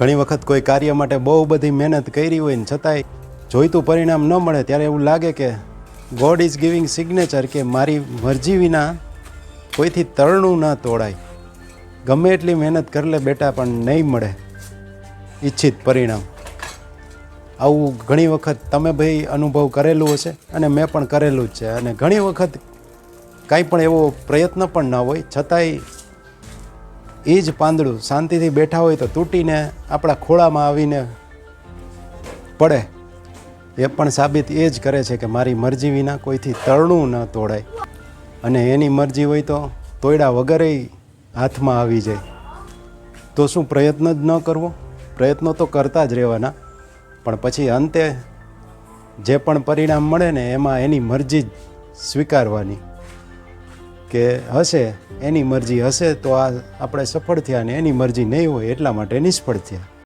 ઘણી વખત કોઈ કાર્ય માટે બહુ બધી મહેનત કરી હોય ને છતાંય જોઈતું પરિણામ ન મળે ત્યારે એવું લાગે કે ગોડ ઇઝ ગિવિંગ સિગ્નેચર, કે મારી મરજી વિના કોઈથી તરણું ન તોડાય. ગમે એટલી મહેનત કરી લે બેટા પણ નહીં મળે ઈચ્છિત પરિણામ. આવું ઘણી વખત તમે ભાઈ અનુભવ કરેલું હશે અને મેં પણ કરેલું જ છે. અને ઘણી વખત કાંઈ પણ એવો પ્રયત્ન પણ ન હોય છતાંય એ જ પાંદડું શાંતિથી બેઠા હોય તો તૂટીને આપણા ખોળામાં આવીને પડે. એ પણ સાબિત એ જ કરે છે કે મારી મરજી વિના કોઈથી તરણું ન તોડાય. અને એની મરજી હોય તો તોડ્યા વગરે હાથમાં આવી જાય. તો શું પ્રયત્ન જ ન કરવો? પ્રયત્નો તો કરતા જ રહેવાના, પણ પછી અંતે જે પણ પરિણામ મળે ને એમાં એની મરજી જ સ્વીકારવાની, કે હશે એની મરજી હશે તો આ આપણે સફળ થયા, ને એની મરજી નહીં હોય એટલા માટે નિષ્ફળ થયા.